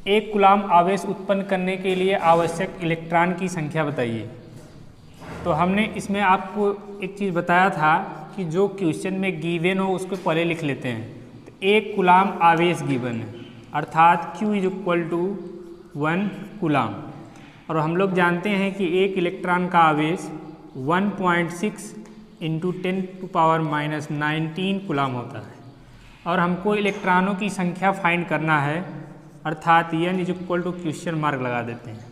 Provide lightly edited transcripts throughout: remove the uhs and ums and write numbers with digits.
एक कूलाम आवेश उत्पन्न करने के लिए आवश्यक इलेक्ट्रॉन की संख्या बताइए। तो हमने इसमें आपको एक चीज़ बताया था कि जो क्वेश्चन में गिवन हो उसको पहले लिख लेते हैं। तो एक कूलाम आवेश गिवन है, अर्थात Q is equal to 1 coulomb. और हम लोग जानते हैं कि एक इलेक्ट्रॉन का आवेश 1.6 इंटू 10⁻⁻19 कूलाम होता है। और हमको इलेक्ट्रॉनों की संख्या फाइंड करना है, अर्थात n is equal to question mark लगा देते हैं।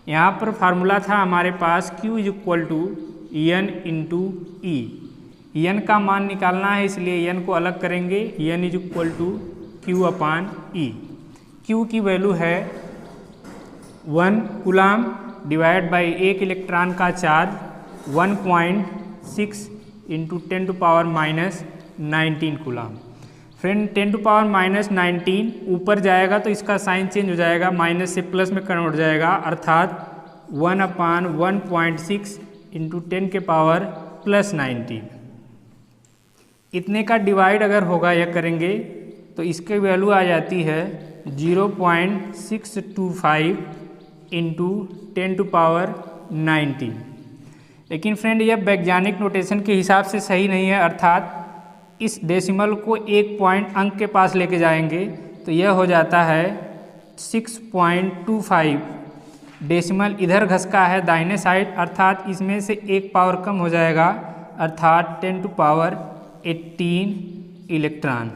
यहाँ पर फार्मूला था हमारे पास Q is equal to n into e. n का मान निकालना है, इसलिए n को अलग करेंगे। n is equal to Q upon e. Q की वैल्यू है 1 कूलाम डिवाइड बाई एक इलेक्ट्रॉन का चार्ज 1.6 इंटू 10⁻⁻19 कूलाम। फ्रेंड 10⁻⁻19 ऊपर जाएगा तो इसका साइन चेंज हो जाएगा, माइनस से प्लस में कन्वर्ट हो जाएगा, अर्थात 1/1.6 इंटू 10⁻+19। इतने का डिवाइड अगर होगा यह करेंगे तो इसकी वैल्यू आ जाती है 0.625 इंटू 10⁻19। लेकिन फ्रेंड यह वैज्ञानिक नोटेशन के हिसाब से सही नहीं है, अर्थात इस डेसिमल को एक पॉइंट अंक के पास लेके जाएंगे तो यह हो जाता है 6.25। डेसिमल इधर घसका है दाहिने साइड, अर्थात इसमें से एक पावर कम हो जाएगा, अर्थात 10⁻18 इलेक्ट्रॉन।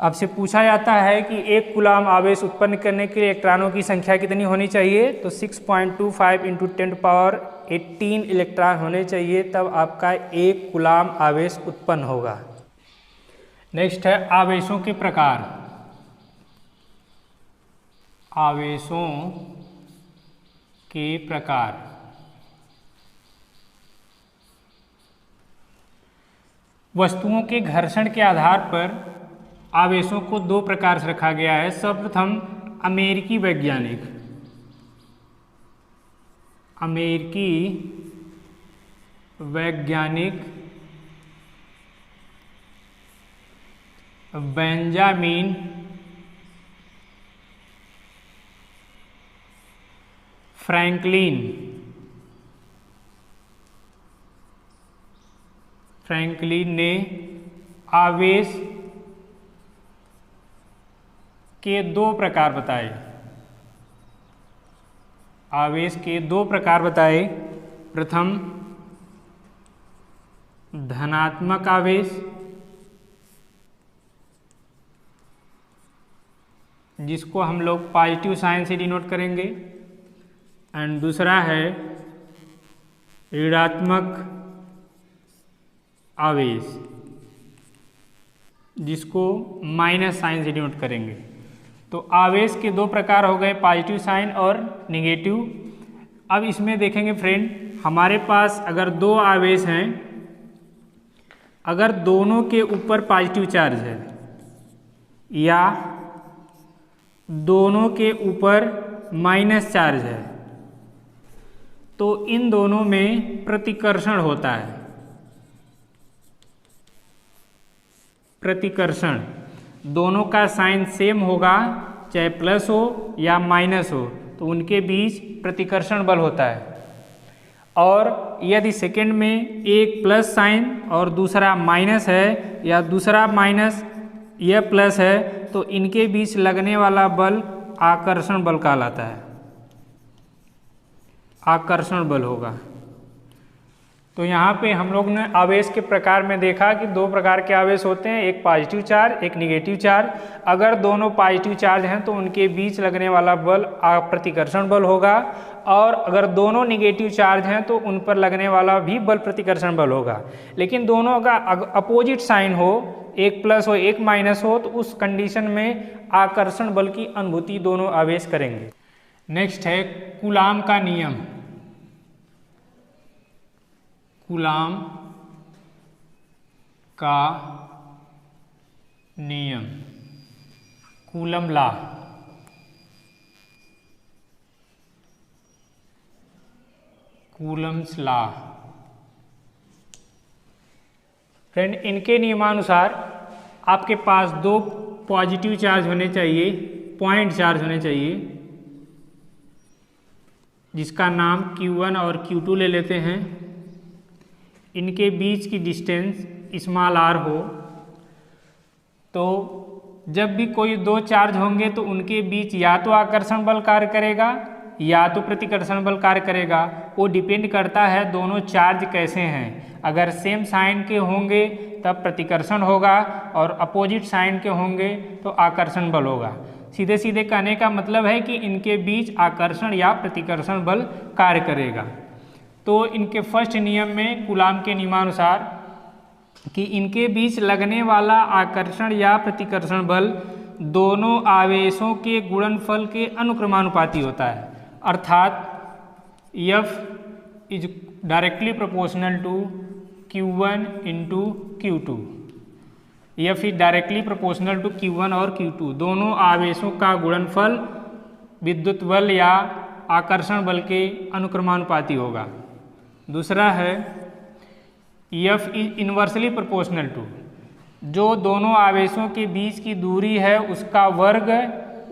अब से पूछा जाता है कि एक कूलाम आवेश उत्पन्न करने के लिए इलेक्ट्रॉनों की संख्या कितनी होनी चाहिए, तो 6.25 इंटू 10⁻18 इलेक्ट्रॉन होने चाहिए, तब आपका एक कूलाम आवेश उत्पन्न होगा। नेक्स्ट है आवेशों के प्रकार। आवेशों के प्रकार। वस्तुओं के घर्षण के आधार पर आवेशों को दो प्रकार से रखा गया है। सर्वप्रथम अमेरिकी वैज्ञानिक बेंजामिन फ्रैंकलिन ने आवेश के दो प्रकार बताए। आवेश के दो प्रकार बताए। प्रथम धनात्मक आवेश, जिसको हम लोग पॉजिटिव साइन से डिनोट करेंगे, एंड दूसरा है ऋणात्मक आवेश, जिसको माइनस साइन से डिनोट करेंगे। तो आवेश के दो प्रकार हो गए, पॉजिटिव साइन और नेगेटिव। अब इसमें देखेंगे फ्रेंड, हमारे पास अगर दो आवेश हैं, अगर दोनों के ऊपर पॉजिटिव चार्ज है या दोनों के ऊपर माइनस चार्ज है, तो इन दोनों में प्रतिकर्षण होता है। प्रतिकर्षण दोनों का साइन सेम होगा, चाहे प्लस हो या माइनस हो, तो उनके बीच प्रतिकर्षण बल होता है। और यदि सेकेंड में एक प्लस साइन और दूसरा माइनस है, या दूसरा माइनस यह प्लस है, तो इनके बीच लगने वाला बल आकर्षण बल कहलाता है। आकर्षण बल होगा। तो यहाँ पे हम लोग ने आवेश के प्रकार में देखा कि दो प्रकार के आवेश होते हैं, एक पॉजिटिव चार्ज, एक नेगेटिव चार्ज। अगर दोनों पॉजिटिव चार्ज हैं तो उनके बीच लगने वाला बल प्रतिकर्षण बल होगा, और अगर दोनों नेगेटिव चार्ज हैं तो उन पर लगने वाला भी बल प्रतिकर्षण बल होगा। लेकिन दोनों का अपोजिट साइन हो, एक प्लस हो एक माइनस हो, तो उस कंडीशन में आकर्षण बल की अनुभूति दोनों आवेश करेंगे। नेक्स्ट है कूलाम का नियम। कूलाम का नियम, coulomb law. Coulomb's law. Friend, इनके नियमानुसार आपके पास दो पॉजिटिव चार्ज होने चाहिए पॉइंट चार्ज होने चाहिए, जिसका नाम Q1 और Q2 ले लेते हैं। इनके बीच की डिस्टेंस स्मॉल r हो, तो जब भी कोई दो चार्ज होंगे तो उनके बीच या तो आकर्षण बल कार्य करेगा या तो प्रतिकर्षण बल कार्य करेगा। वो डिपेंड करता है दोनों चार्ज कैसे हैं। अगर सेम साइन के होंगे तब प्रतिकर्षण होगा और अपोजिट साइन के होंगे तो आकर्षण बल होगा। सीधे सीधे कहने का मतलब है कि इनके बीच आकर्षण या प्रतिकर्षण बल कार्य करेगा। तो इनके फर्स्ट नियम में कूलाम के नियमानुसार कि इनके बीच लगने वाला आकर्षण या प्रतिकर्षण बल दोनों आवेशों के गुणनफल के अनुक्रमानुपाती होता है, अर्थात F is directly proportional to Q1 into Q2। F is directly proportional to Q1 और Q2, दोनों आवेशों का गुणनफल विद्युत बल या आकर्षण बल के अनुक्रमानुपाती होगा। दूसरा है F is inversely proportional to, जो दोनों आवेशों के बीच की दूरी है उसका वर्ग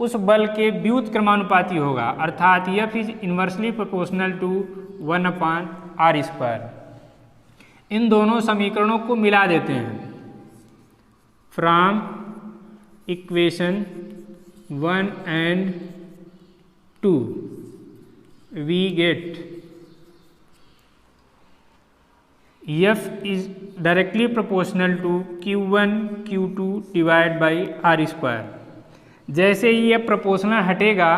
उस बल के व्युत्क्रमानुपाती होगा, अर्थात F is inversely proportional to 1/r²। इन दोनों समीकरणों को मिला देते हैं। From equation 1 and 2 we get F is directly proportional to Q1 Q2 divided by r²। जैसे ही यह प्रोपोर्शनल हटेगा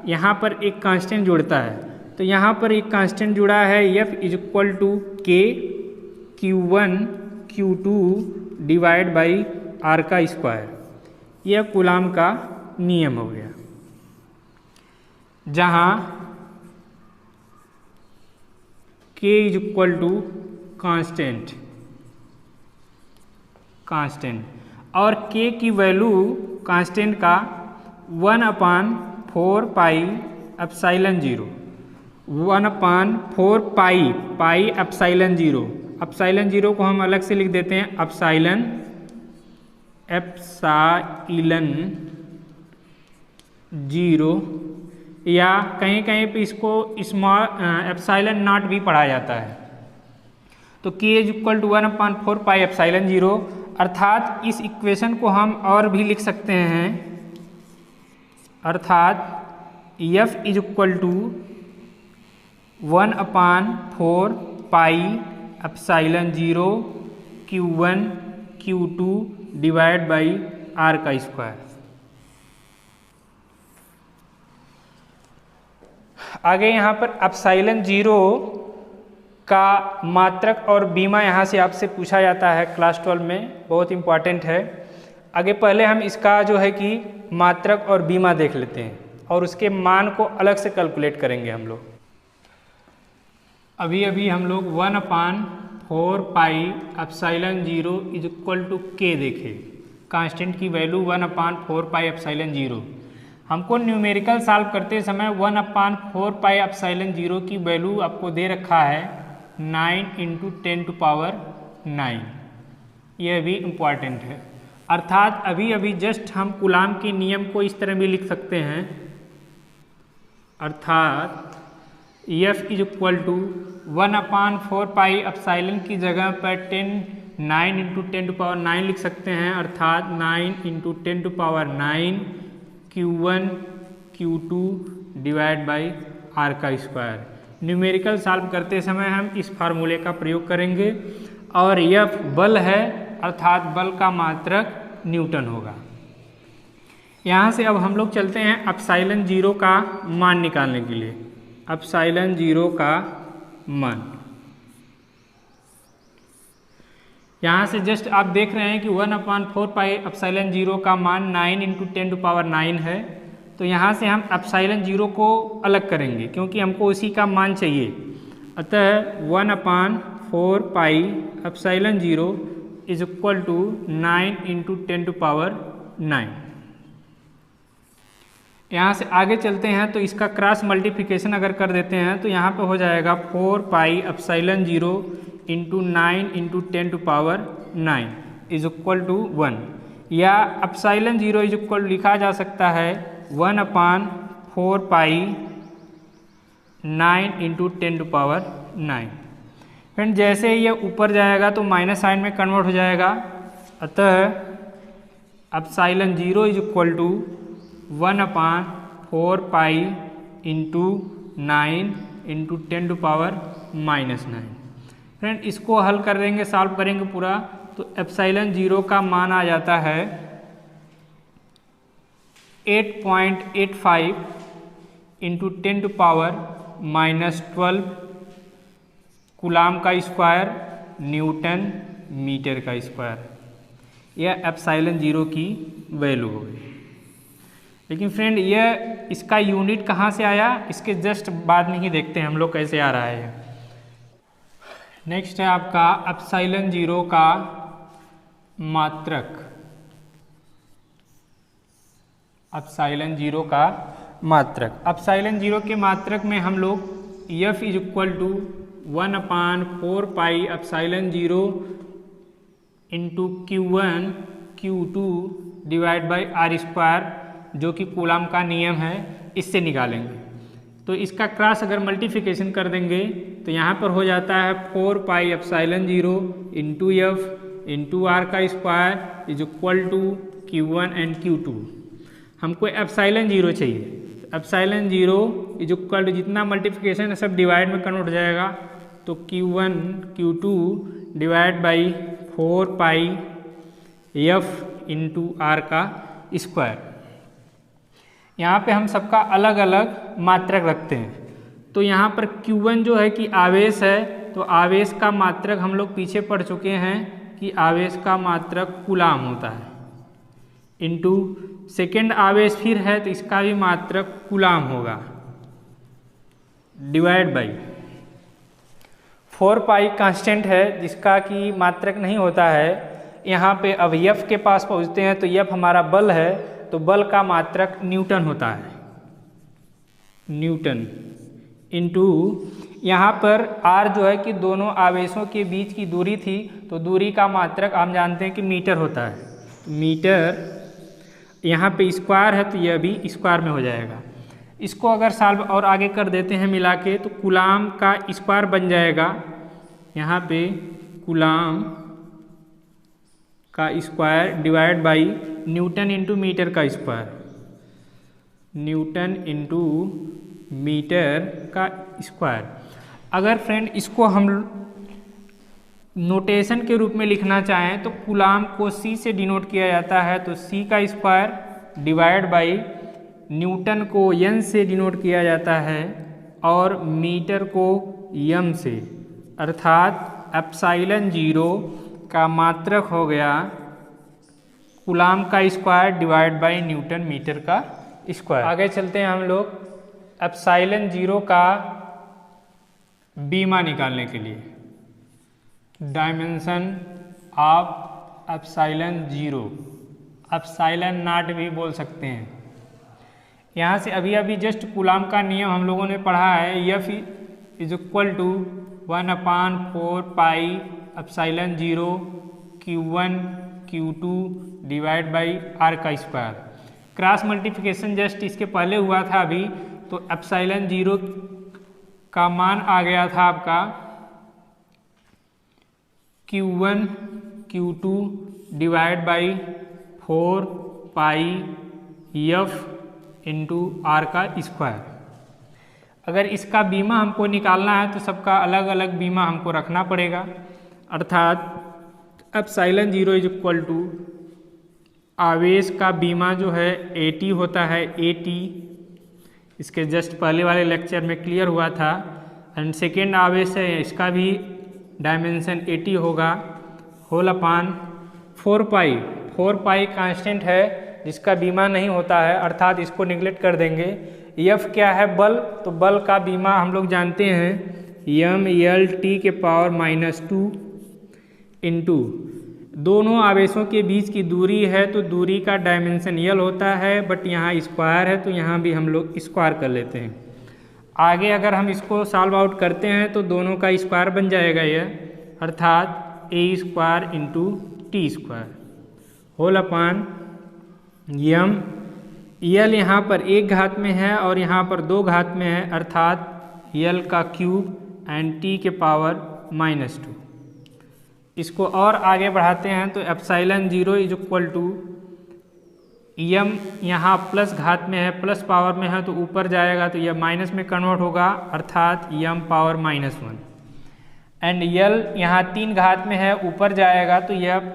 यहाँ पर एक कांस्टेंट जुड़ता है, तो यहाँ पर एक कांस्टेंट जुड़ा है F is equal to K Q1 Q2 divide by r²। यह कूलाम का नियम हो गया, जहाँ K is equal to constant और K की वैल्यू कांस्टेंट का 1/4 pi epsilon 0, 1/4 pi epsilon 0। Epsilon 0 को हम अलग से लिख देते हैं एप्सिलॉन 0, या कहीं कहीं पे इसको स्मॉल एप्सिलॉन नॉट भी पढ़ा जाता है। तो K is equal to 1/4 pi epsilon 0, अर्थात इस इक्वेशन को हम और भी लिख सकते हैं, अर्थात F is equal to 1/4 pi epsilon 0 Q1 Q2 divide by r²। आगे यहाँ पर एप्सिलॉन 0 का मात्रक और बीमा यहाँ से आपसे पूछा जाता है क्लास 12 में, बहुत इम्पॉर्टेंट है। आगे पहले हम इसका जो है कि मात्रक और बीमा देख लेते हैं और उसके मान को अलग से कैलकुलेट करेंगे हम लोग। अभी हम लोग 1/4 pi epsilon 0 is equal to K देखे, कांस्टेंट की वैल्यू 1/4 पाई एप्सिलॉन 0। हमको न्यूमेरिकल सॉल्व करते समय 1/4 पाई एप्सिलॉन 0 की वैल्यू आपको दे रखा है 9 × 10⁹। यह भी इम्पॉर्टेंट है, अर्थात अभी जस्ट हम कूलाम के नियम को इस तरह भी लिख सकते हैं, अर्थात F is equal to 1/4 pi epsilon की जगह पर 9 × 10⁹ लिख सकते हैं, अर्थात 9 × 10⁹ Q1 Q2 divide by r²। Numerical solve करते समय हम इस फार्मूले का प्रयोग करेंगे और F बल है, अर्थात बल का मात्रक न्यूटन होगा। यहाँ से अब हम लोग चलते हैं एप्सिलॉन 0 का मान निकालने के लिए। एप्सिलॉन 0 का मान यहाँ से जस्ट आप देख रहे हैं कि 1/4 पाई एप्सिलॉन 0 का मान 9 × 10⁹ है। तो यहाँ से हम एप्सिलॉन 0 को अलग करेंगे क्योंकि हमको उसी का मान चाहिए। अतः 1/4 pi epsilon 0 is equal to 9 × 10⁹। यहाँ से आगे चलते हैं तो इसका क्रॉस मल्टीप्लिकेशन अगर कर देते हैं तो यहाँ पे हो जाएगा 4 pi epsilon 0 × 9 × 10⁹ is equal to 1, या एप्सिलॉन 0 इज इक्वल लिखा जा सकता है 1/4π9 × 10⁹ फ्रेंड जैसे ही ये ऊपर जाएगा तो माइनस साइन में कन्वर्ट हो जाएगा, अतः एप्सिलॉन 0 = 1/4π × 9 × 10⁻⁹ फ्रेंड इसको हल कर देंगे, सॉल्व करेंगे पूरा, तो एप्सिलॉन 0 का मान आ जाता है 8.85 × 10⁻⁻12 कूलाम का स्क्वायर न्यूटन मीटर का स्क्वायर। यह एप्सिलॉन 0 की वैल्यू हो गई। लेकिन फ्रेंड यह इसका यूनिट कहाँ से आया, इसके जस्ट बाद में ही देखते हैं हम लोग कैसे आ रहा है। नेक्स्ट है आपका एप्सिलॉन 0 का मात्रक। एप्सिलॉन 0 का मात्रक, एप्सिलॉन 0 के मात्रक में हम लोग F = 1/4π epsilon 0 × Q1 Q2 /r², जो कि कूलाम का नियम है, इससे निकालेंगे। तो इसका क्रॉस अगर मल्टीप्लिकेशन कर देंगे तो यहाँ पर हो जाता है 4π epsilon 0 × F × r² = Q1 and Q2। हमको एप्सिलॉन 0 चाहिए, एप्सिलॉन 0 = जितना मल्टीप्लिकेशन है सब डिवाइड में कन्वर्ट हो जाएगा, तो Q1 Q2 /4π F × r²। यहाँ पे हम सबका अलग अलग मात्रक रखते हैं। तो यहाँ पर Q1 जो है कि आवेश है, तो आवेश का मात्रक हम लोग पीछे पढ़ चुके हैं कि आवेश का मात्रक कूलाम होता है, इनटू सेकेंड आवेश फिर है तो इसका भी मात्रक कूलाम होगा, डिवाइड बाई 4π कांस्टेंट है जिसका कि मात्रक नहीं होता है। यहाँ पे अब F के पास पहुँचते हैं तो F हमारा बल है, तो बल का मात्रक न्यूटन होता है, न्यूटन, इनटू यहाँ पर R जो है कि दोनों आवेशों के बीच की दूरी थी, तो दूरी का मात्रक हम जानते हैं कि मीटर होता है, मीटर, यहाँ पे स्क्वायर है तो यह भी स्क्वायर में हो जाएगा। इसको अगर सॉल्व और आगे कर देते हैं मिला के, तो कूलाम का स्क्वायर बन जाएगा, यहाँ पे कूलाम का square divide by newton × metre का स्क्वायर, न्यूटन × मीटर का स्क्वायर। अगर फ्रेंड इसको हम नोटेशन के रूप में लिखना चाहें तो कूलाम को C से डिनोट किया जाता है, तो C का स्क्वायर डिवाइड बाई न्यूटन को N से डिनोट किया जाता है और मीटर को M से, अर्थात एप्सिलॉन 0 का मात्रक हो गया कूलाम का square divide by newton metre का स्क्वायर। आगे चलते हैं हम लोग एप्सिलॉन 0 का बीमा निकालने के लिए, dimension of epsilon 0, epsilon not भी बोल सकते हैं। यहाँ से अभी अभी जस्ट कूलाम का नियम हम लोगों ने पढ़ा है, F = 1/4π epsilon 0 Q1 Q2 /r²। Cross multiplication just इसके पहले हुआ था अभी, तो एप्सिलॉन 0 का मान आ गया था आपका Q1 Q2 /4π F × r²। अगर इसका बीमा हमको निकालना है तो सबका अलग अलग बीमा हमको रखना पड़ेगा, अर्थात एप्सिलॉन 0 = आवेश का बीमा जो है AT होता है, AT इसके जस्ट पहले वाले लेक्चर में क्लियर हुआ था। एंड सेकेंड आवेश है, इसका भी डायमेंशन AT होगा, होल अपान 4π कांस्टेंट है जिसका बीमा नहीं होता है, अर्थात इसको निगलेक्ट कर देंगे। F क्या है, बल, तो बल का बीमा हम लोग जानते हैं mLT⁻² इंटू दोनों आवेशों के बीच की दूरी है तो दूरी का डायमेंशन L होता है, बट यहाँ स्क्वायर है तो यहाँ भी हम लोग स्क्वायर कर लेते हैं। आगे अगर हम इसको सॉल्व आउट करते हैं तो दोनों का स्क्वायर बन जाएगा यह, अर्थात A² × T² whole upon M यल यहाँ पर 1 घात में है और यहाँ पर 2 घात में है, अर्थात यल का क्यूब एंड टी के पावर -2। इसको और आगे बढ़ाते हैं तो एप्सिलॉन 0 इज इक्वल टू यम, यहाँ प्लस घात में है, प्लस पावर में है तो ऊपर जाएगा तो यह माइनस में कन्वर्ट होगा, अर्थात यम पावर -1। एंड यल यहाँ 3 घात में है, ऊपर जाएगा तो यह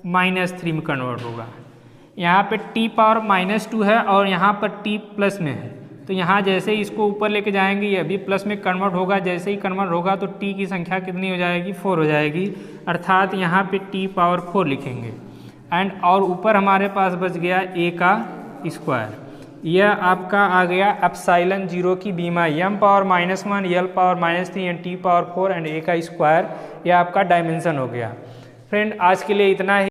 -3 में कन्वर्ट होगा। यहाँ पे t पावर -2 है और यहाँ पर t प्लस में है, तो यहाँ जैसे ही इसको ऊपर लेके जाएंगे यह भी प्लस में कन्वर्ट होगा। जैसे ही कन्वर्ट होगा तो t की संख्या कितनी हो जाएगी, 4 हो जाएगी, अर्थात यहाँ पे t पावर 4 लिखेंगे। एंड और ऊपर हमारे पास बच गया a का स्क्वायर। यह आपका आ गया एप्सिलॉन 0 की बीमा, M power -1, L power -3 and t power 4 and a का स्क्वायर, यह आपका डायमेंशन हो गया। फ्रेंड आज के लिए इतना ही।